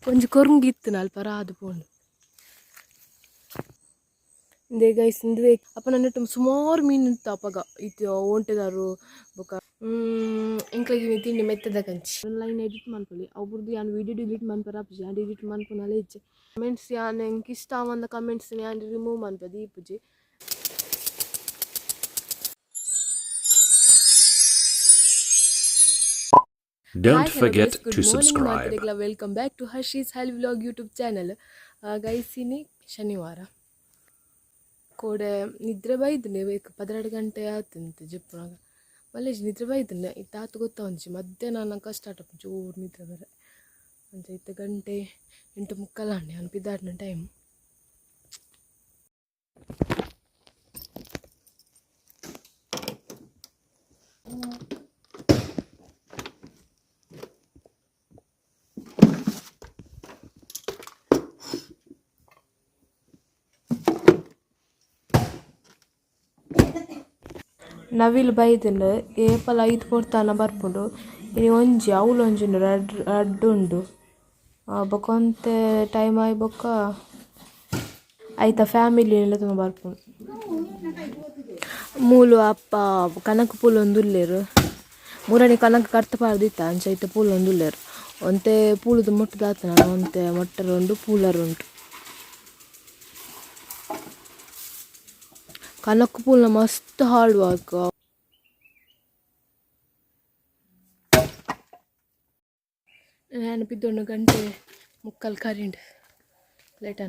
கொஞ்சம் கொருங்கிತ್ತು நாள் பராது போகணும் ಇಂದೇ ಗೈಸ್ ಇಂದುವೆ ಅಪ್ಪ ನನ್ನಟ್ಟು ಸುಮಾರು ಮೀನು ಇತ್ತು ಅಪ್ಪಗ ಇದು ಒಂಟೆದಾರು ಬೊಕ ಎಂಕ್ಲೆಗೆ ತಿಂಡಿ ಮೆತ್ತದ ಕಂಚಿ ಲೈನ್ ಎಡಿಟ್ ಮಾಡ್ಕೊಳ್ಳಿ ಅವ್ರದ್ದು ಯಾನು ವಿಡಿಯೋ ಡಿಲೀಟ್ ಮಾಡ್ಪಾರ ಅಪ್ಪಜಿ ಯಾನು ಡಿಲೀಟ್ ಮಾಡ್ಕೊನಲ್ಲ ಇಜ್ಜೆ ಕಮೆಂಟ್ಸ್ ಯಾನು ಎಂಗೆ ಇಷ್ಟ ಆವಂದ ಕಮೆಂಟ್ಸ್ ಯಾನು ರಿಮೂವ್ ಮಾಡ್ಬೋದು ಈಪುಜಿ Don't forget to subscribe. Welcome back to Harshi's hell vlog YouTube channel guys ಇನಿ ಶನಿವಾರ ಕೋಡೆ ನಿದ್ರೆ ಬೈದನೆ 12 ಗಂಟೆ ಆತಂತೆ ಜಿಪ್ಪುನಾಗ ಮಲ್ಲೇಜ್ ನಿದ್ರೆ ಬೈದನೆ ಇತ್ತಾತು ಗೊತ್ತವಂಚಿ ಮಧ್ಯಾಹ್ನ ಸ್ಟಾರ್ಟ್ ಅಪ್ಪ ಜೋರು ನಿದ್ರೆ ಬರ ಅಂಚೆ 8 ಗಂಟೆ 8:45 ಅಣ್ಣೆ ಅನ್ಪಿದ್ದಾಡ್ನ ಟೈಮ್ ನವಿಲ್ ಬೈದನು ಏಪಲ 5 ಕೊಡ್ತಾನ ಬರ್ಪುಂಡು ಇನಿ ಒಂಜಿ ಅವಳು ಒಂಜುಂಡು ರಡ್ಡು ಉಂಡು ಬೊಕೊಂತೆ ಟೈಮ್ ಆಯ್ ಬೊಕ್ಕ ಐತ ಫ್ಯಾಮಿಲಿ ಎಲ್ಲ ತುಂಬ ಬರ್ಪುಂಡು ಮೂಲು ಅಪ್ಪ ಕನಕ ಪೂಲು ಒಂದುಲ್ಲೇರು ಮೂರನೇ ಕನಕ ಕರ್ತಪಾರ್ದಿತ್ತ ಅಂಚ ಐತ ಪೂಲು ಒಂದುಲ್ಲೇರು ಒಂತೆ ಪೂಲುದು ಮುಟ್ಟದಾತನ ಒಂತೆ ಮೊಟ್ಟರು ಉಂಡು ಪೂಲರು ಉಂಟು ಕನಕ ಪೂಲ್ನ ಮಸ್ತ್ ಹಾರ್ಡ್ ವರ್ಕ್ ನಾನು ಬಿದ್ದೊಂದು 1:45 ಕರಿಂಡು ಲೇಟ್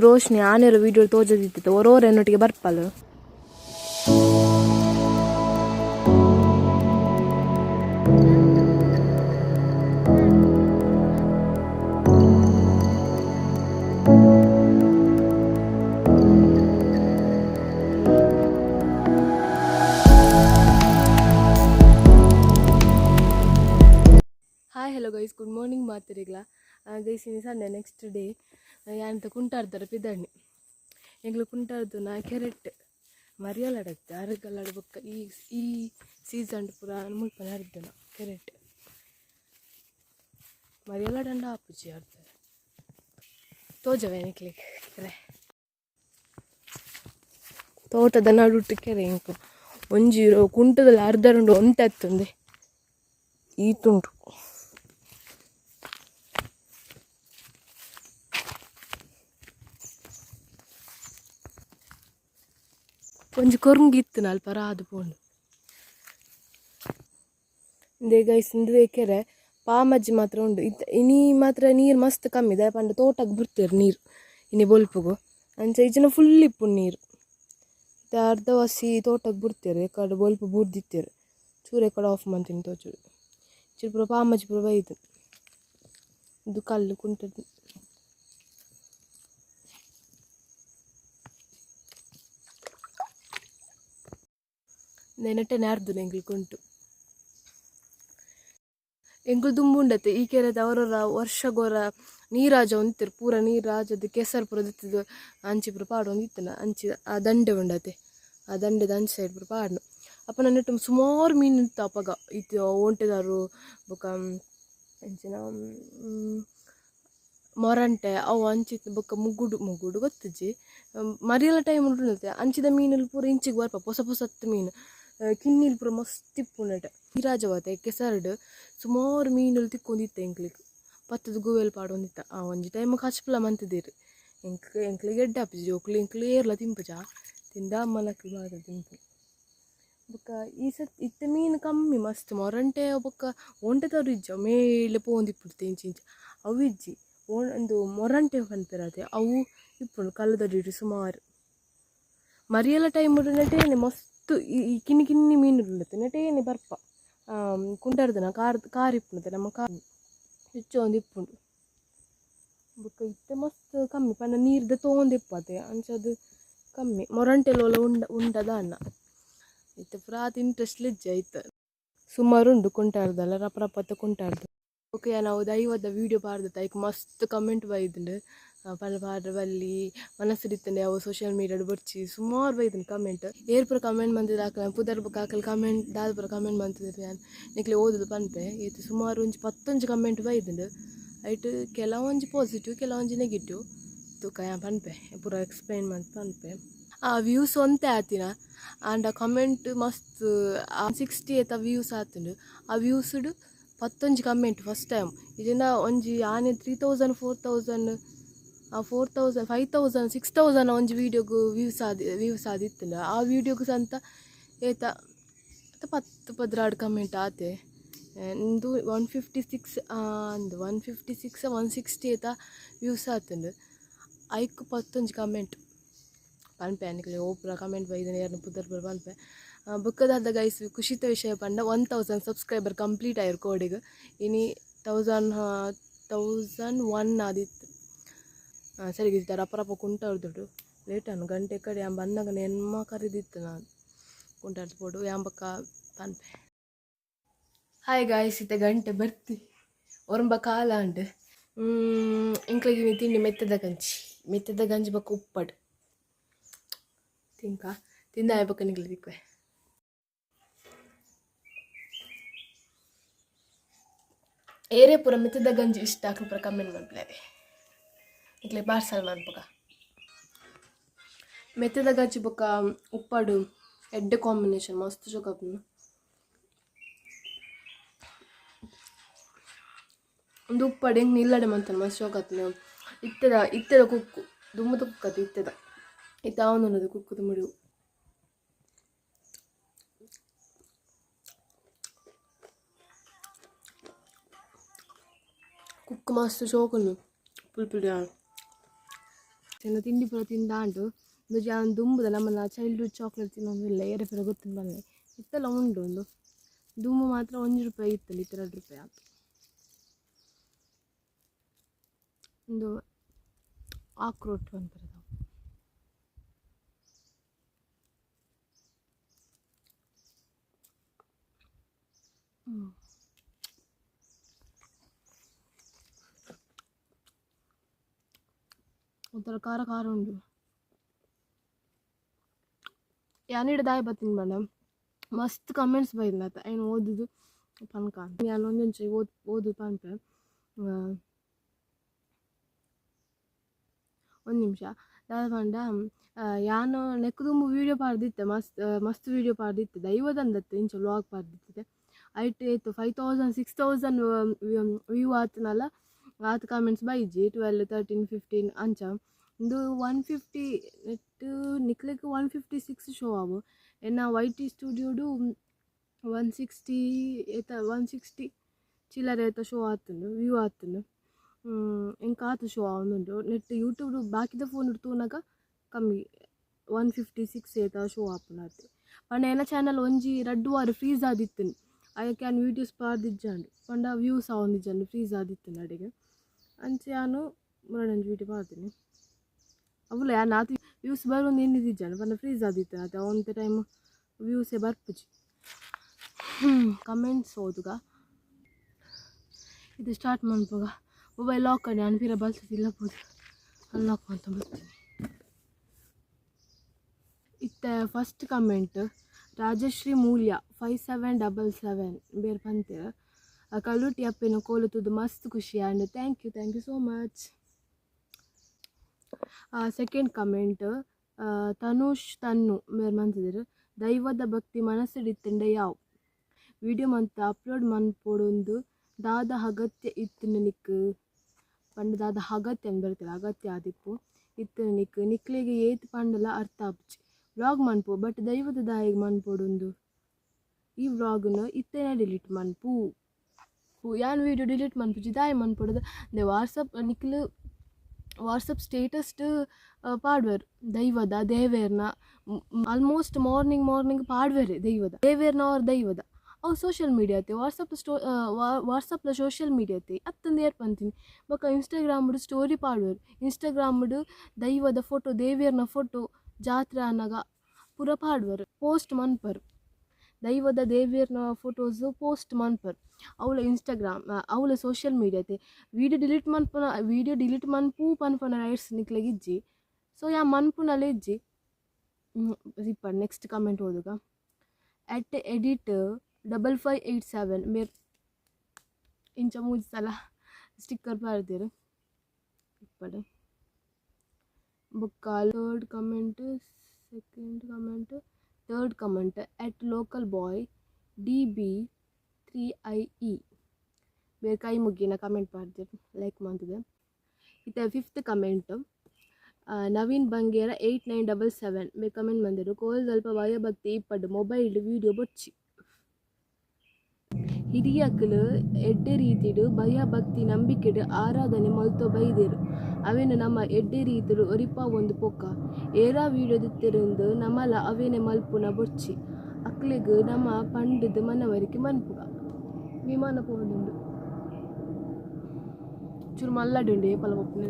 ರೋಶ್ನಿ ಆನೆರ ವೀಡಿಯೋ ತೋಜದಿತ್ತು ಓರೋರು ಎನ್ನೊಟ್ಟಿಗೆ ಬರ್ಪಲ್ಲ hi hello guys good morning ಮಾತಿರಿಗ್ಲ ಗೈಸ್ ಇನ್ನು ಸಂಡೆ ನೆಕ್ಸ್ಟ್ ಡೇ ಯಾಂತ ಕುಂಟಾಡ್ತಾರೆ ಪಿದಣ್ಣಿ ಎಂಗ್ಲು ಕುಂಟಾಡ್ದು ನಾ ಕೆರೆಟ್ ಮರಿಯಲಾಡತ್ತೆ ಅರಗಲ್ಲಾಡ ಬೊಕ್ಕ ಈ ಸೀಸನ್ ಪೂರ ಮುಲ್ಪನ ಹರಿದ್ದು ನಾ ಕೆರೆಟ್ ಮರಿಯಲಾಡಂಡ ಆಪುಜಿ ಆಡ್ತಾರೆ ತೋಜವೆ ನಿಕ್ಲಿಕ್ಕೆ ಕೆರೆ ತೋಟದ ನಡುಟ್ಟು ಕೆರೆ ಇಂಕು ಒಂಜಿರೋ ಕುಂಟದಲ್ಲಿ ಅರ್ಧರುಂಡು ಒಂಟೆ ಹತ್ತುಂದೆ ಈತುಂಟು కొంచెం కొరుంగిತ್ತು ನಾಲ್ ಪರಾದು ಪೋಂಡು ಇಂದೇ ಗೈಸ್ ಇಂದುವೆ ಕೆರೆ ಪಾಮಜ್ಜಿ ಮಾತ್ರ ಉಂಡು ಇನಿ ಮಾತ್ರ ನೀರು ಮಸ್ತ್ ಕಮ್ಮಿ ಇದೆ ಪಂಡ ತೋಟಕ್ಕೆ ಬಿಡ್ತೇರು ನೀರು ಇನಿ ಬೊಲ್ಪುಗು ಅಂಚ ಈಜಿನ ಫುಲ್ ಇಪ್ಪುಂಡು ನೀರು ಅರ್ಧ ವಸಿ ತೋಟಕ್ಕೆ ಬಿಡ್ತೇರು ಕಡೆ ಬೊಲ್ಪು ಬುಡ್ದಿತ್ತೇರು ಚೂರೆ ಕಡೆ ಆಫ್ ಮಾಡ್ತೀನಿ ತೋಚು ಚಿರ್ಪುರ ಪಾಮಜ್ಜಿ ಪುರ ಬೈದು ಇದು ಕಲ್ಲು ಕುಂಟದ್ದು ನೆನಟೆ ನಾರ್ದು ಎಂಗ್ಲು ಕುಂಟು ಎಂಗ್ಲು ದುಂಬುಂಡತ್ತೆ ಈ ಕೆರೆದ ಅವರವರ ವರ್ಷಗೋರ ನೀರಾಜ ಒಂತಿರು ಪೂರ ನೀರಾಜದ ಕೆಸರು ಪೂರ ದಿತ್ತದು ಅಂಚಿ ಪೂರ ಪಾಡು ಒಂದಿತ್ತನ ಅಂಚಿ ಆ ದಂಡೆ ಉಂಡತೆ ಆ ದಂಡೆದ ಅಂಚಿ ಸೈಡ್ ಪೂರ ಪಾಡ್ನು ಅಪ್ಪ ನನ್ನಟ್ಟು ಸುಮಾರು ಮೀನು ಇತ್ತು ಅಪ್ಪಗ ಇದು ಒಂಟೆದಾರು ಬೊಕ ಅಂಚಿನ ಮೊರಂಟೆ ಅವು ಅಂಚಿತ್ತು ಬೊಕ್ಕ ಮುಗುಡು ಗೊತ್ತಜ್ಜಿ ಮರಿಯಲ್ಲ ಟೈಮ್ ಉಂಟು ಅಂಚಿದ ಮೀನಲ್ಲಿ ಪೂರ ಇಂಚಿಗೆ ಬರ್ಪ ಹೊಸ ಮೀನು ಕಿನ್ನಿಲ್ ಪೂರ ಮಸ್ತ್ ಇಪ್ಪುಂಡಟ ನೀರಾಜವಾತೆ ಕೆಸರ್ಡು ಸುಮಾರು ಮೀನುలు ತಿಕ್ಕೊಂದಿತ್ತ ಎಂಕ್ಲಿಗೆ ಪತ್ತದ ಗೋವೆಲ್ ಪಾಡೊಂದಿತ್ತ ಒಂಜಿ ಟೈಮಿಗೆ ಹಚ್ಪಲ ಮಂತಿದ್ದೀರಿ ಎಂಕ್ಲಿಗೆ ಎಡ್ಡೆ ಹಾಪಿಸಿ ಜೋಕ್ಲಿ ಎಂಕ್ಲಿ ಏರ್ಲ ತಿಂಪುಜ ತಿಂದ ಅಮ್ಮಲಕ್ಕಿ ಮಾತ್ರ ತಿಂಪು ಬೊಕ್ಕ ಈ ಇತ್ತ ಮೀನು ಕಮ್ಮಿ ಮಸ್ತ್ ಮೊರಂಟೆ ಬೊಕ್ಕ ಒಂಟೆ ತರು ಇಜ್ಜ ಮೇಲೆ ಪೋಂದಿಪ್ಪುಡ್ತೆ ಇಂಚ ಅವು ಇಜ್ಜಿ ಒಂದು ಮೊರಂಟೆ ಬಂತಿರತ್ತೆ ಅವು ಇಪ್ಪುಂಡು ಕಲ್ಲದಡಿ ಸುಮಾರು ಮರಿಯಲ್ಲ ಟೈಮ್ ನಟೇನೆ ಮಸ್ತ್ ಈ ಕಿನ್ನಿ ಮೀನು ಉಳ್ಳತ್ತೆ ನಟೇನೆ ಬರ್ಪ ಕುಂಟಾರ್ದನ ಕಾರ್ ಇಪ್ಪುಂಡು ನಮ್ಮ ಕಾರ್ ಹೆಚ್ಚು ಒಂದು ಇಪ್ಪುಂಡು ಬೊಕ್ಕ ಇತ್ತೆ ಮಸ್ತ್ ಕಮ್ಮಿ ಪಂಡ ನೀರ್ದ ತೊಗೊಂದಿಪ್ಪತ್ತೆ ಅಂಚದು ಕಮ್ಮಿ ಮೊರಂಟೆಲೋಲ ಉಂಡದ ಅನ್ನ ಇತ್ತೆ ಪುರಾತ್ ಇಂಟ್ರೆಸ್ಟ್ ಲಿಜ್ಜ ಇತ್ತು ಸುಮಾರು ಉಂಡು ಕುಂಟಾರ್ದಲ್ಲ ರಪರಪತ್ತ ಕುಂಟಾರ್ದು ಓಕೆ ನಾವು ದೈವದ ವೀಡಿಯೋ ಪಾಡ್ದು ತೈಕ್ ಮಸ್ತ್ ಕಮೆಂಟ್ ಬೈದುಂಡು ಪಂಡ ಪಾಡ್ರ ಬಲ್ಲಿ ಮನಸ್ಸಿಡಿತ್ತಂಡೆ ಅವು ಸೋಷಿಯಲ್ ಮೀಡಿಯಾಡ್ ಬೊಡ್ಚಿ ಸುಮಾರು ಬೈದುಂಡು ಕಮೆಂಟ್ ಏರ್ಪುರ ಕಮೆಂಟ್ ಮಂತಿದ್ದು ಹಾಕಲ ಪುದರ್ ಬುಕ್ ಹಾಕಲ್ ಕಮೆಂಟ್ ದಾದ ಪುರ ಕಮೆಂಟ್ ಮಂತಿದ್ರು ನಾನು ನಿಕ್ಲೆ ಓದುದು ಪನ್ಪೆ ಈತು ಸುಮಾರು ಒಂಜಿ 10 ಕಮೆಂಟ್ ಬೈದುಂಡು ಐಟ್ ಕೆಲವೊಂಜಿ ಪಾಸಿಟಿವ್ ಕೆಲವೊಂಜಿ ನೆಗೆಟಿವ್ ತುಕ ಪನ್ಪೆ ಪೂರ ಎಕ್ಸ್ಪ್ಲೈನ್ ಮಾಡಿ ಪನ್ಪೆ ಆ ವ್ಯೂಸ್ ಒಂತೆ ಆತಿನ ಆಂಡ ಕಮೆಂಟ್ ಮಸ್ತ್ 60 ಏತ ವ್ಯೂಸ್ ಆತುಂಡು ಆ ವ್ಯೂಸ್ಡ್ 10 ಕಮೆಂಟ್ ಫಸ್ಟ್ ಟೈಮ್ ಇದನ್ನ ಒಂಜಿ ಆನೆ 3000 4000 4000 5000 6000 ಒಂಜಿ ವೀಡಿಯೋಗು ವ್ಯೂಸ್ ಆದಿತ್ತುಂಡು ಆ ವ್ಯೂಡಿಯೋಗು ಸಂತ ಏತ 10 ಕಮೆಂಟ್ ಆತೆ ಇಂದು 156 ಅಂದು 156 160 ಏತ ವ್ಯೂಸ್ ಆತುಂಡು ಐಕ್ 10 ಕಮೆಂಟ್ ಪನ್ಪೆ ಅನ್ಕಲಿ ಓಪುರ ಕಮೆಂಟ್ ಬೈದನೆ ಯಾರನ್ನ ಪುದರ್ ಪುರ ಪನ್ಪೆ ಬುಕ್ಕದಾದ ಗೈಸ್ ಖುಷಿತ ವಿಷಯ ಪಂಡ 1000 ಸಬ್ಸ್ಕ್ರೈಬರ್ ಕಂಪ್ಲೀಟ್ ಆಯ್ರು ಕೋಡಿಗೆ ಇನಿ 1001 ಆದಿತ್ತು ಸರಿ ಗಿದ್ದ ರಪ್ಪ ಕುಂಟಾಡ್ದು ಲೇಟ್ ಅನ್ನು ಗಂಟೆ ಕಡೆ ಬಂದಾಗ ನೆನ್ಮ ಕರೆದಿತ್ತು ನಾನು ಕುಂಟಾಡ್ದು ಪೋಡು ಯಾಂಬಕ್ಕ ಪನ್ಪೆ ಹಾಯ್ ಗಾಯ್ಸ್ ಇತ್ತೆ ಗಂಟೆ ಬರ್ತಿ ಒರಂಬ ಕಾಲ ಅಂಡು ಇಂಕ್ಲಿಗೆ ತಿಂಡಿ ಮೆತ್ತದ ಗಂಜಿ ಬಕ್ಕ ಉಪ್ಪಡು ತಿಂಕ ತಿಂದ ಬಕ್ಕ ನಿಗ್ಲಿ ತಿಕ್ವೆ ಏರೇ ಪೂರ ಮೆತ್ತದ ಗಂಜಿ ಇಷ್ಟ ಹಾಕಿ ಪೂರ ಕಮೆಂಟ್ ಮಾಡ್ಬಿಡ್ಲೆ ಇಕ್ಲೆ ಪಾರ್ಸಲ್ ಮಾಡ್ಬೇಕ ಮೆತ್ತದ ಗಂಜಿ ಬೊಕ್ಕ ಉಪ್ಪಡು ಎಡ್ಡೆ ಕಾಂಬಿನೇಷನ್ ಮಸ್ತ್ ಚೊಕಪ್ನ ಒಂದು ಉಪ್ಪಡು ಹೆಂಗೆ ನಿಲ್ಲಡೆ ಮಂತಾನೆ ಮಸ್ತ್ ಚೊಕತ್ನ ಇತ್ತದ ಕುಕ್ಕು ದುಮ್ಮದ ಕುಕ್ಕತ್ತು ಇತ್ತ ಅವನದು ಕುಕ್ಕುದು ಮುಡಿವು ಕುಕ್ಕು ಮಸ್ತ್ ಚೋಕುನು ಪುಲ್ಪುಡಿ ತಿಂಡಿ ಪೂರ ತಿಂದಾಂಡು ಒಂದು ದುಂಬುದ ನಮ್ಮನ್ನ ಚೈಲ್ಡ್ಹುಡ್ ಚಾಕ್ಲೇಟ್ ತಿನ್ನೋದಿಲ್ಲ ಏರೆ ಪೂರ ಗೊತ್ತಿಲ್ಲ ಬಂದೆ ಇತ್ತೆಲ್ಲ ಉಂಡು ಒಂದು ದುಂಬು ಮಾತ್ರ 1 ರೂಪಾಯಿ ಇತ್ತಲ್ಲ 2 ರೂಪಾಯಿ ಆಯ್ತು ಒಂದು ಆಕ್ರೋಟ್ ಅಂತಾರೆ ಒಂಥರ ಖಾರ ಖಾರ ಉಂಟು ಯಾನಿಡ ದಾಯ ಬತ್ತೀನಿ ಬೇಡ ಮಸ್ತ್ ಕಮೆಂಟ್ಸ್ ಬೈದ್ನ ಏನು ಓದುದು ಪನ್ಕ ನಾನು ಒಂದೊಂಚೆ ಓದು ಪನ್ಪೆ ಒಂದು ನಿಮಿಷ ಪಂಡ ಯಾನು ನೆಕ್ಕದುಂಬು ವೀಡಿಯೋ ಪಾಡ್ದಿತ್ತೆ ಮಸ್ತ್ ವೀಡಿಯೋ ಪಾಡ್ದಿತ್ತೆ ದೈವದಂದತ್ತೆ ಇಂಚ ವ್ಲಾಗ್ ಪಾಡ್ದಿತ್ತೆ ಐಟ್ ಏತು 5000 6000 ವ್ಯೂ ಆತನಲ್ಲ ಆತ ಕಮೆಂಟ್ಸ್ ಬೈಜಿ 12 13 15 ಅಂಚ ಇಂದು 150 ನೆಟ್ ನಿಕ್ಲೆಗ್ 156 ಶೋ ಆವು ಎನ್ನ YT ಸ್ಟುಡಿಯೋಡು 160 ಏತ 160 ಚಿಲ್ಲರೆ ಏತ ಶೋ ಆತುಂಡು ವ್ಯೂ ಆತುಂಡು ಎಂಕ ಆತು ಶೋ ಆವೊಂದುಂಡು ನೆಟ್ ಯೂಟ್ಯೂಬ್ ಬಾಕಿದ ಫೋನ್ ತೂನಗ ಕಮ್ಮಿ 156 ಏತ ಶೋ ಆಪುನಾತು ಪಂಡ ಎನ್ನ ಚಾನಲ್ ಒಂಜಿ 2 ವಾರ ಫ್ರೀಸ್ ಆದಿತ್ತುಂಡು ಅದಕ್ಕೆ ನಾನು ವೀಡಿಯೋಸ್ ಪಾಡ್ದಿಜ್ಜಾಂಡು ಪಂಡ ವ್ಯೂಸ್ ಆವೊಂದಿಜ್ಜಾಂಡು ಫ್ರೀಸ್ ಆದಿತ್ತುಂಡು ಅಡಿಗೆ ಅಂಚೆ ನಾನು ಮೂರೊಂದು ವೀಡಿಯೋ ಪಾಡ್ತೀನಿ ಅವಲ್ಲ ನಾತು ವ್ಯೂಸ್ ಬರೋದು ಎನ್ನಿದ್ದಿಜ್ಜಾಂಡು ಪಂಡ ಫ್ರೀಸ್ ಆದಿತ್ತು ಅದು ಒಂದು ಟೈಮ್ ವ್ಯೂಸೇ ಬರ್ಪುಜಿ ಕಮೆಂಟ್ಸ್ ಓದುಗ ಇದು ಸ್ಟಾರ್ಟ್ ಮಾಡ್ಬೋಗ ಮೊಬೈಲ್ ಲಾಕ್ ಮಾಡಿ ನಾನು ಫಿರ ಬಲ್ಸಿಲ್ಲ ಪೋದು ಅನ್ಲಾಕ್ ಅಂತ ಬರ್ತೀನಿ ಇತ್ತ ಫಸ್ಟ್ ಕಮೆಂಟ್ ರಾಜಶ್ರೀ ಮೂಲ್ಯ 5777 ಬೇರೆ ಪಂತೀರ ಕಲ್ಲುಟಿ ಅಪ್ಪೇನು ಕೋಲುತ್ತದು ಮಸ್ತ್ ಖುಷಿ and thank you so much second comment Tanush ತನ್ನು ಬೇರೆ ಮಂತಿದ್ರು ದೈವದ ಭಕ್ತಿ ಮನಸ್ಸಿಡಿತ್ತಂಡೆ ಯಾವ ವಿಡಿಯೋ ಮಂತ ಅಪ್ಲೋಡ್ ಮನ್ಪೊಡೊಂದು ದಾದ ಅಗತ್ಯ ಇತ್ತು ನಿಕ್ ಪಂಡ ದಾದ ಅಗತ್ಯ ಅಂತ ಬರ್ತಿಲ್ಲ ಅಗತ್ಯ ಆದಿಪ್ಪು ಇತ್ತು ನಿಕ್ಲೆಗೆ ಏತ್ ಪಂಡಲ ಅರ್ಥ ಆಪುಜಿ ವ್ಲಾಗ್ ಮನ್ಪು ಬಟ್ ದೈವದ ದಾಯಿಗೆ ಮನ್ಪೊಡೊಂದು ಈ ವ್ಲಾಗ್ನ ಇತ್ತೇನೆ ಡಿಲೀಟ್ ಮನ್ಪು ಯಾನ್ ವೀಡಿಯೋ ಡಿಲೀಟ್ ಮನ್ಪುಜಿ ದಾಯಿ ಮನ್ಪೊಡೋದು ದೇ ವಾಟ್ಸಪ್ ಸ್ಟೇಟಸ್ ಪಾಡ್ವೇರು ದೈವದ ದೇವೇರ್ನ ಆಲ್ಮೋಸ್ಟ್ ಮಾರ್ನಿಂಗ್ ಪಾಡ್ವೇರೆ ದೇವೇರ್ನ ಅವ್ರ ದೈವದ ಅವು ಸೋಷಿಯಲ್ ಮೀಡಿಯಾತೆ ವಾಟ್ಸಪ್ಲ ಸೋಷಿಯಲ್ ಮೀಡಿಯಾತೆ ಅತ್ತಂದು ಏರ್ಪಂತೀನಿ ಬೊಕ್ಕ ಇನ್ಸ್ಟಾಗ್ರಾಮ್ಡು ಸ್ಟೋರಿ ಪಾಡ್ವೇರು ಇನ್ಸ್ಟಾಗ್ರಾಮ್ಡು ದೈವದ ಫೋಟೋ ದೇವೇರ್ನ ಫೋಟೋ ಜಾತ್ರೆ ಅನ್ನಗ ಪೂರ ಪಾಡ್ವರು ಪೋಸ್ಟ್ ಮನ್ಪರು ದೈವದ ದೇವಿಯರ್ನ ಫೋಟೋಸು ಪೋಸ್ಟ್ ಮನ್ಪರು ಅವಳ ಇನ್ಸ್ಟಾಗ್ರಾಮ್ ಅವಳ ಸೋಷಿಯಲ್ ಮೀಡಿಯಾತೆ ವೀಡಿಯೋ ಡಿಲೀಟ್ ಮನ್ಪು ಪನ್ಪನ ರೈಟ್ಸ್ ನಿಕ್ಲೆಗಿಜ್ಜಿ ಸೊ ಯಾ ಮನ್ಪುನಲ್ಲಿ ಇಜ್ಜಿ ರಿಪ್ಪರ್ ನೆಕ್ಸ್ಟ್ ಕಮೆಂಟ್ ಓದುಗ @edit 5587 ಮೇರ್ ಇಂಚ ಮೂಜಿ ಸಲ ಸ್ಟಿಕ್ಕರ್ ಪಾಡ್ದೆರ್ ಇಪ್ಪಡು ಬೊಕ್ಕ third comment second comment third comment at local boy DB3IE ಬೇರೆ ಕೈ ಮುಗ್ಗಿನ ಕಮೆಂಟ್ ಪಾಡ್ದೆರ್ ಲೈಕ್ ಮಾಡ್ತಿದ್ದೆ ಇತ್ತ ಫಿಫ್ತ್ ಕಮೆಂಟ್ ನವೀನ್ ಬಂಗೇರ 8977 ಬೇರೆ ಕಮೆಂಟ್ ಬಂದಿರು ಕೋಲ್ ಸ್ವಲ್ಪ ಭಯಭಕ್ತಿ ಇಪ್ಪಡು ಮೊಬೈಲ್ ವೀಡಿಯೋ ಬೊಚ್ಚಿ ಹಿರಿಯಕ್ಕಲು ಎಡ್ಡೆ ರೀತಿಡು ಭಯ ಭಕ್ತಿ ನಂಬಿಕೆಡು ಆರಾಧನೆ ಮಲ್ತೊ ಬೈದೆರು ಅವೇನು ನಮ್ಮ ಎಡ್ಡೆ ರೀತಿಡು ಒರಿಪ ಒಂದು ಪೊಕ್ಕ ಏರಾ ವೀಡಿಯೋ ದಿತ್ತಿರಂದು ನಮ್ಮಲ ಅವೇನೆ ಮಲ್ಪುನ ಬೊಚ್ಚಿ ಅಕ್ಲೆಗ್ ನಮ್ಮ ಪಂಡದ ಮನವರಿಕೆ ಮನ್ಪುಗ ವಿಮಾನ ಪೋಡುಂಡು ಚೂರು ಮಲ್ಲಡುಂಡು ಏಪಲ ಪೊಪ್ಪುನ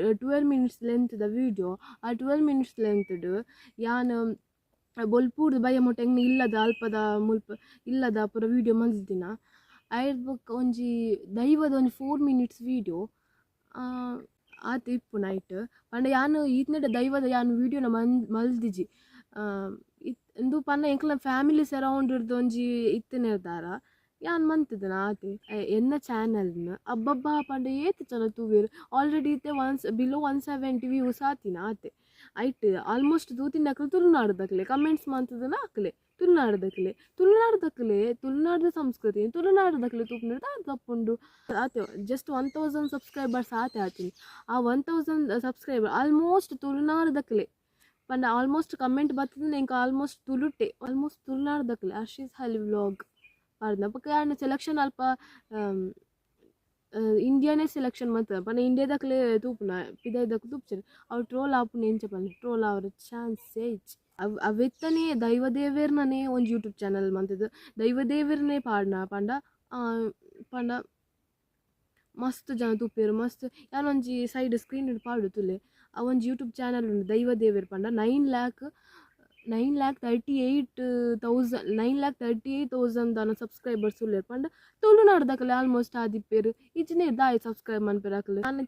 12 minutes ಲೆಂತ್ ದ ವಿಡಿಯೋ ಆ 12 minutes ಲೆಂತ್ಡು ಯಾನು ಬೊಲ್ಪೂರ್ದು ಭಯ ಮೊಟ್ಟೆ ಹೆಂಗೆ ಇಲ್ಲದ ಅಲ್ಪದ ಮುಲ್ಪ ಇಲ್ಲದ ಪೂರ ವೀಡಿಯೋ ಮಲ್ದಿನ ಆಯ್ತು ಬೊಕ್ಕ ಒಂಜಿ ದೈವದ ಒಂದು 4 minutes ವೀಡಿಯೋ ಆತ ಇಪ್ಪು ನೈಟ್ ಪಂಡ ಯಾನು ಈತ್ನಡ ದೈವದ ಯಾನು ವೀಡಿಯೋನ ಮಲ್ದಿಜಿ ಇಂದು ಪನ್ನ ಎಂಕ್ಲ ಫ್ಯಾಮಿಲಿ ಸರೌಂಡ್ ಇರ್ದು ಒಂಜಿ ಇತ್ತನೇರ್ದಾರ ಯಾನ್ ಮಂತದನ ಆತೆ ಎನ್ನ ಚಾನಲ್ನ ಅಬ್ಬಬ್ಬ ಪಂಡ ಏತ್ ಚಲ ತೂವೇರು ಆಲ್ರೆಡಿ ಇತ್ತೆ ಬಿಲೋ 170 ವ್ಯೂಸ್ ಆತಿನ ಆತೆ ಐಟ್ ಆಲ್ಮೋಸ್ಟ್ ತೂತಿನಕ್ಲು ತುಳುನಾಡ್ದಕ್ಲೆ ಕಮೆಂಟ್ಸ್ ಮಂತದನ ಆಕ್ಲೆ ತುಳುನಾಡ್ದ ಸಂಸ್ಕೃತಿ ತುಳುನಾಡ್ದಕ್ಲೆ ತೂಪಿನ ತಪ್ಪುಂಡು ಆತೆ ಜಸ್ಟ್ 1000 ಸಬ್ಸ್ಕ್ರೈಬರ್ಸ್ ಆತೆ ಆತೀನಿ ಆ 1000 ಸಬ್ಸ್ಕ್ರೈಬರ್ ಆಲ್ಮೋಸ್ಟ್ ತುಳುನಾಡ್ದಕ್ಲೆ ಪಂಡ ಆಲ್ಮೋಸ್ಟ್ ಕಮೆಂಟ್ ಬರ್ತದೆ ಎಂಕ ಆಲ್ಮೋಸ್ಟ್ ತುಳುನಾಡ್ದಕ್ಲೆ ಅರ್ಷೀಸ್ ಹಲಿ ವ್ಲಾಗ್ ಪಾಡ್ನ ಪಕ್ಕ ಯಾನ ಸೆಲೆಕ್ಷನ್ ಅಲ್ಪ ಇಂಡಿಯಾನೇ ಸೆಲೆಕ್ಷನ್ ಮಾಡ್ತದ ಪನ್ನ ಇಂಡಿಯಾದಕ್ಲೆ ತೂಪುನ ಪಿದಾಯ್ದಕ್ಕೆ ತೂಪ್ಚರು ಅವ್ರು ಟ್ರೋಲ್ ಆಪುನ ಎಂಚ ಪನ್ನ ಟ್ರೋಲ್ ಅವ್ರ ಚಾನ್ಸೇ ಇಚ್ಚಿ ಅವೆತ್ತನೇ ದೈವದೇವೇರ್ನೇ ಒಂದು ಯೂಟ್ಯೂಬ್ ಚಾನಲ್ ಮಂತದ್ದು ದೈವದೇವೇರ್ನೇ ಪಾಡ್ನ ಪಂಡ ಮಸ್ತ್ ಜನ ತೂಪೇರು ಮಸ್ತ್ ಯಾನೊಂಜಿ ಸೈಡ್ ಸ್ಕ್ರೀನ್ ಹಿಡ್ ಪಾಡು ತುಲೆ ಆ ಒಂಜಿ ಯೂಟ್ಯೂಬ್ ಚಾನಲ್ ಉಂಡು ದೈವದೇವೇರ್ ಪಂಡ 9,38,000 ದಾನ ಸಬ್ಸ್ಕ್ರೈಬರ್ಸ್ ಉಳ್ಳೇರು ಪಂಡ ತುಳುನಾಡ್ದಕ್ಲೆ ಆಲ್ಮೋಸ್ಟ್ ಆದಿಪ್ಪೇರು ಈಚಿನೇ ದಾಯ್ ಸಬ್ಸ್ಕ್ರೈಬ್ ಮನ್ಪೇರಾಕ್ಲೆ ನಾನು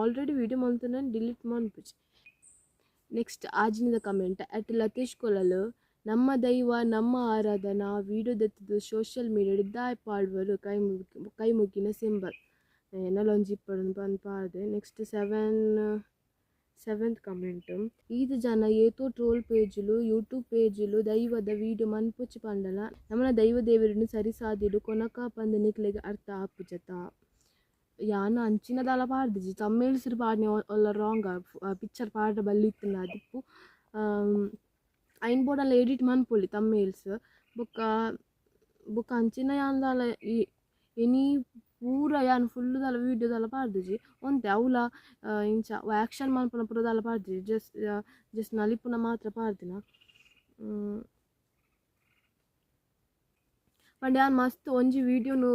ಆಲ್ರೆಡಿ ವೀಡಿಯೋ ಮಲ್ತು ನಾನು ಡಿಲೀಟ್ ಮಾಡ್ಬಿಚ್ಚಿ ನೆಕ್ಸ್ಟ್ ಆಜಿನದ ಕಮೆಂಟ್ ಅಟ್ ಲತೇಶ್ ಕೊಳಲು ನಮ್ಮ ದೈವ ನಮ್ಮ ಆರಾಧನಾ ವೀಡಿಯೋ ದತ್ತದು ಸೋಷಿಯಲ್ ಮೀಡಿಯಾ ದಾಯ್ ಪಾಡ್ವರು ಕೈ ಮುಗಿನ ಸಿಂಬಲ್ ಏನಲ್ಲೊಂಜಿ ಇಪ್ಪಡು ಪಾಡ್ದೆ ನೆಕ್ಸ್ಟ್ ಸೆವೆಂತ್ ಕಮೆಂಟ್ ಈದು ಜನ ಏತೋ ಟ್ರೋಲ್ ಪೇಜುಲು ಯೂಟ್ಯೂಬ್ ಪೇಜುಲು ದೈವದ ವೀಡಿಯೋ ಮನ್ಪುಚ್ಚಿ ಪಂಡಲ ನಮ್ಮನ ದೈವ ದೇವರನ್ನು ಸರಿ ಸಾದಿಡು ಕೊನಕ ಪಂದ ನಿಕ್ಲೆಗೆ ಅರ್ಥ ಆಪುಜತ ಯಾನ ಅಂಚಿನದಲ್ಲ ಪಾಡ್ದಿಜಿ ತಮ್ಮೇಲ್ಸಿರು ಪಾಡ್ನೆ ಒಲ್ಲ ರಾಂಗ್ ಪಿಕ್ಚರ್ ಪಾಡ ಬಲ್ಲಿತ್ತಿನ ಅದಿಪ್ಪು ಐನ್ ಬೋರ್ಡಲ್ಲ ಎಡಿಟ್ ಮನ್ಪೊಲಿ ತಮ್ಮೇಲ್ಸ್ ಬೊಕ್ಕ ಅಂಚಿನ ಯಾನ್ದಲ್ಲ ಎನಿ ಪೂರ ಯಾನು ಫುಲ್ಲುದಲ್ಲ ವೀಡಿಯೋದಲ್ಲ ಪಾಡ್ದಿಜಿ ಒಂತೆ ಅವಲ ಇಂಚ ಆ್ಯಕ್ಷನ್ ಮನ್ಪುನ ಪುರದಲ್ಲ ಪಾಡ್ದಿಜಿ ಜಸ್ಟ್ ನಲಿಪುನ ಮಾತ್ರ ಪಾಡ್ದಿನ ಪಂಡ ಯಾನು ಮಸ್ತ್ ಒಂಜಿ ವೀಡಿಯೋನು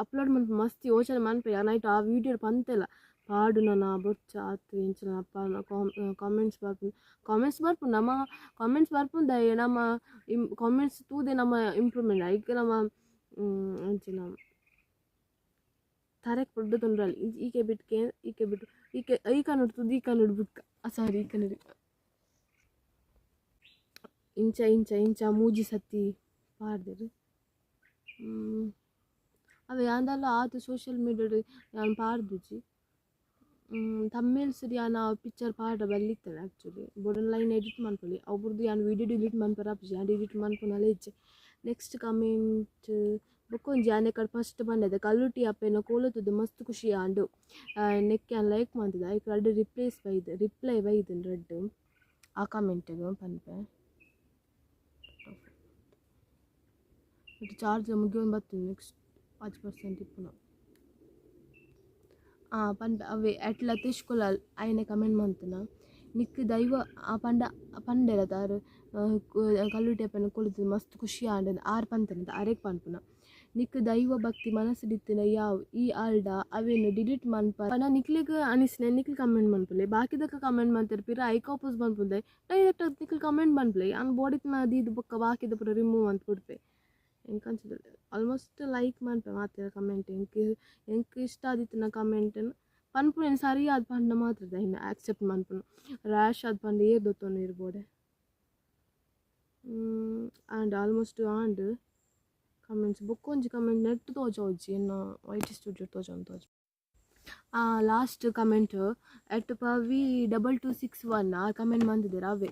ಅಪ್ಲೋಡ್ ಮನ್ಪು ಮಸ್ತ್ ಯೋಚನೆ ಮನ್ಪೆ ನೈಟ್ ಆ ವೀಡಿಯೋ ಪಂತೆಲ್ಲ ಪಾಡು ನನ್ನ ಬೊಚ್ಚ ಆತು ಇಂಚಿನ ಅಪ್ಪ ಕಾಮೆಂಟ್ಸ್ ಬರ್ಪು ನಮ್ಮ ಕಾಮೆಂಟ್ಸ್ ಬರ್ಪು ದಯ ನಮ್ಮ ಕಾಮೆಂಟ್ಸ್ ತೂದೆ ನಮ್ಮ ಇಂಪ್ರೂವ್ಮೆಂಟ್ ಐಕೆ ನಮ್ಮ ಅಂಚಿನ ತರಕ್ಕೆ ಪೊಡ್ಡು ತೊಂದ್ರಲ್ಲ ಈಕೆ ಬಿಟ್ಟು ಈಕ ನೋಡ್ತದೆ ಈಕ ನೋಡ್ಬಿಟ್ಕ ಸಾರಿ ಈಕ ನೋಡಿ ಇಂಚ ಮೂಜಿ ಸತಿ ಪಾಡ್ದೇರು ಅವೆ ಯಾಂದಲ್ಲ ಆತು ಸೋಷಿಯಲ್ ಮೀಡಿಯಾ ನಾನು ಪಾಡ್ದುಜಿ ತಮ್ಮೇಲ್ಸರಿ ಯಾನ ಪಿಕ್ಚರ್ ಪಾಡ ಬಲ್ಲಿತ್ತೇನೆ ಆ್ಯಕ್ಚುಲಿ ಬೋರ್ಡನ್ ಲೈನ್ ಎಡಿಟ್ ಮನ್ಪೊಲಿ ಅವ್ರದ್ದು ಯಾನು ವೀಡಿಯೋ ಡಿಲೀಟ್ ಮನ್ಪರ ಅಪ್ಜಿ ಯಾನು ಡಿಲೀಟ್ ಮನ್ಪುನಲ್ಲ ಇಜ್ಜೆ ನೆಕ್ಸ್ಟ್ ಕಮೆಂಟ್ ಬೊಕ್ಕೊಂಜಿ ಆನೆ ಕಡೆ ಫಸ್ಟ್ ಬಂದದ ಕಲ್ಲುಟಿ ಅಪ್ಪೇನ ಕೋಲತ್ತದು ಮಸ್ತ್ ಖುಷಿ ಆಂಡು ನೆಕ್ ಯಾನ್ ಲೈಕ್ ಮಾಡ್ತಿದ್ದ ಐಕ್ ರಡ್ಡು ರಿಪ್ಲೈ ಬೈದನ್ ರಡ್ಡು ಆ ಕಮೆಂಟಿಗೆ ಪನ್ಪೆ ಬಟ್ ಚಾರ್ಜ್ ಮುಗಿಯೊಂದು ಬರ್ತೀನಿ ನೆಕ್ಸ್ಟ್ 5% ಇಪ್ಪುನ ಪನ್ಪೆ ಅವೇ ಅಟ್ ಲತೇಶ್ ಕೊಲಾಲ್ ಆಯ್ನೆ ಕಮೆಂಟ್ ಮಾಡ್ತಾನ ನಿಕ್ ದೈವ ಆ ಪಂಡೆಲ ತಾರು ಕಲ್ಲುಟಿ ಅಪ್ಪನ ಕೊಳಿತು ಮಸ್ತ್ ಖುಷಿ ಆಂಡ ಆರು ಪಂತನದ ಆರೇಕ್ ಪನ್ಪುನ ನಿಕ್ ದೈವ ಭಕ್ತಿ ಮನಸ್ಸಿಡಿತ್ತಿನ ಯಾವ್ ಈ ಆಲ್ಡ ಅವೇನು ಡಿಲೀಟ್ ಮನ್ಪ ಪನ ನಿಕ್ಲಿಗೆ ಅನಿಸ್ನೆ ನಿಕ್ಲಿ ಕಮೆಂಟ್ ಮನ್ಪುಲೆ ಬಾಕಿದಕ್ಕೆ ಕಮೆಂಟ್ ಮಾಡ್ತಾರೆ ಪಿರ ಐಕ್ ಆಪೋಸ್ ಬಂದ್ಪುಲ್ದೆ ಡೈರೆಕ್ಟ್ ಅದು ನಿಕ್ಲಿ ಕಮೆಂಟ್ ಮನ್ಪುಲೆ ಅನ್ ಬೋಡಿತ್ನ ಅದು ಬೊಕ್ಕ ಬಾಕಿದ ಪುರ ರಿಮೂವ್ ಅಂತ ಬಿಡ್ಪೆ ಹೆಂಗೆ ಅನ್ಸಿದ್ರೆ ಆಲ್ಮೋಸ್ಟ್ ಲೈಕ್ ಮನ್ಪೆ ಮಾತಿರ ಕಮೆಂಟ್ ಹೆಂಗೆ ಇಷ್ಟ ಆದಿತ್ತಿನ ಕಮೆಂಟನ್ನು ಪನ್ಪುನ ಸರಿಯಾದ ಪಂಡ ಮಾತ್ರದ ಇನ್ನು ಆಕ್ಸೆಪ್ಟ್ ಮನ್ಪುನು ರ್ಯಾಶ್ ಆದ ಪಂಡ ಏದೊತ್ತೊಂದು ಇರ್ಬೋಡೆ ಆ್ಯಂಡ್ ಆಲ್ಮೋಸ್ಟ್ ಆಂಡ್ ಕಮೆಂಟ್ಸ್ ಬೊಕ್ಕೊಂಜಿ ಕಮೆಂಟ್ ನೆಟ್ ತೋಜೋಜಿ ಎನ್ನ ವೈಟಿ ಸ್ಟುಡಿಯೋ ತೋಜೊಂದು ತೋಜ ಲಾಸ್ಟ್ ಕಮೆಂಟ್ ಎಟ್ ಪವಿ 2261 ಆ ಕಮೆಂಟ್ ಮಂದಿದ್ದೇರು ಅವೇ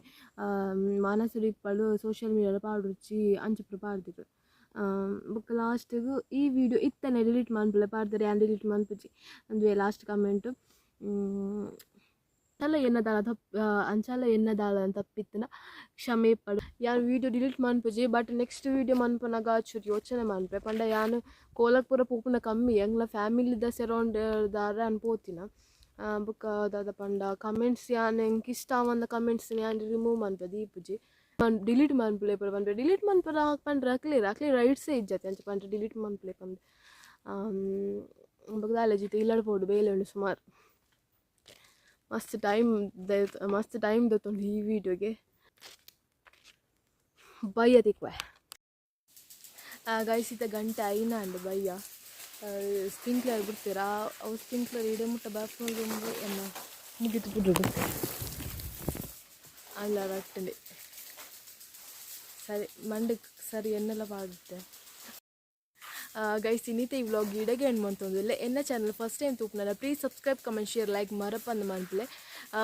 ಮಾನಸರು ಇಪ್ಪಳು ಸೋಷಿಯಲ್ ಮೀಡಿಯಾದ ಪಾಡುಚ್ಚಿ ಅಂಚಿಪ್ರು ಪಾಡ್ದಿರು ಬೊಕ್ಕ ಲಾಸ್ಟಿಗೆ ಈ ವಿಡಿಯೋ ಇತ್ತನೆ ಡಿಲೀಟ್ ಮಾಡ್ಬಿಲ್ಲ ಪಾಡ್ದರೆ ಆ್ಯಂಡ್ ಡಿಲೀಟ್ ಮಾಡ್ಪುಜಿ ಅಂದ್ರೆ ಲಾಸ್ಟ್ ಕಮೆಂಟ್ ಅಂಚಲ್ಲ ಎನ್ನದಾಳ ಅಂಚಲ್ಲ ಎನ್ನದಾಳ ತಪ್ಪಿತ್ತನ ಕ್ಷಮೆ ಪಡು ಯಾನು ವಿಡಿಯೋ ಡಿಲೀಟ್ ಮಾಡ್ಪುಜಿ ಬಟ್ ನೆಕ್ಸ್ಟ್ ವಿಡಿಯೋ ಮನ್ಪನಾಗ ಚೂರು ಯೋಚನೆ ಮಾಡ್ಪೆ ಪಂಡ ಯಾನು ಕೋಲಕ್ ಪೂರ ಪೂಪುನ ಕಮ್ಮಿ ಎಂಗ್ಲ ಫ್ಯಾಮಿಲಿದ ಸೆರೌಂಡ್ ದಾರ ಅನ್ಪೋತಿನ ಬೊಕ್ಕ ದಾದ ಪಂಡ ಕಮೆಂಟ್ಸ್ ಯಾನು ಎಂಕ್ ಇಷ್ಟ ಆವಂದ ಕಮೆಂಟ್ಸ್ ಯಾನು ರಿಮೂವ್ ಮಾಡ್ಪೆ ದೀಪುಜಿ ಡಿಲೀಟ್ ಮಾಡ್ಪುಲೆ ಪರ ಪಂಡ್ರೆ ಡಿಲೀಟ್ ಮಾಡ್ಪರ ಪಂಡ್ರೆ ಅಕ್ಲಿ ರೈಟ್ಸೇ ಇಜ್ಜತೆ ಅಂಚ ಪಂಡ್ರೆ ಡಿಲೀಟ್ ಮಾಡ್ಪುಲೆ ಪಂದ್ರೆ ಬೊಕ್ಕ ದಾಲೆ ಜಿತೆ ಇಲ್ಲಡ್ ಪೋಡು ಬೇಲೆ ಸುಮಾರು ಮಸ್ತ್ ಟೈಮ್ ದತ್ತೊಂಡು ಈ ವಿಡಿಯೋಗೆ ಬಯ್ಯ ತಿಕ್ವೆ ಗೈಸಿತ ಗಂಟೆ ಐನ ಅಂಡು ಬಯ್ಯ ಸ್ಪ್ರಿಂಕ್ಲರ್ ಬಿಡ್ತೀರಾ ಅವು ಸ್ಪ್ರಿಂಕ್ಲರ್ ಇಡೆ ಮುಟ್ಟ ಬಾಪ್ಕೊಂಡು ಎನ್ನ ಮುಗಿತು ಬಿಡೋದು ಅಲ್ಲ ರಟ್ಟಂಡೆ ಸರಿ ಮಂಡಕ್ಕೆ ಸರಿ ಎನ್ನೆಲ್ಲ ಪಾಡುತ್ತೆ ಗೈಸ್ ಇನ್ನಿತ ಈ ವ್ಲಾಗ್ ಇಡಗೆ ಎಂಡ್ ಮಂತೊಂದಿಲ್ಲ ಎನ್ನ ಚಾನಲ್ ಫಸ್ಟ್ ಟೈಮ್ ತೂಪುನಲ್ಲ please subscribe comment share like ಮರಪ್ಪಂದ ಮನ್ಪಲೆ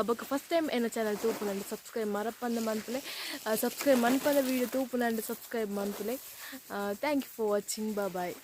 ಬೊಕ್ಕ ಫಸ್ಟ್ ಟೈಮ್ ಎನ್ನ ಚಾನಲ್ ತೂಪುನಂಡು ಸಬ್ಸ್ಕ್ರೈಬ್ ಮರಪ್ಪಂದ ಮನ್ಪಲೆ ಸಬ್ಸ್ಕ್ರೈಬ್ ಮನ್ಪಂದ ವೀಡಿಯೋ ತೂಪುನಂಡು ಸಬ್ಸ್ಕ್ರೈಬ್ ಮನ್ಪಲೆ thank you for watching bye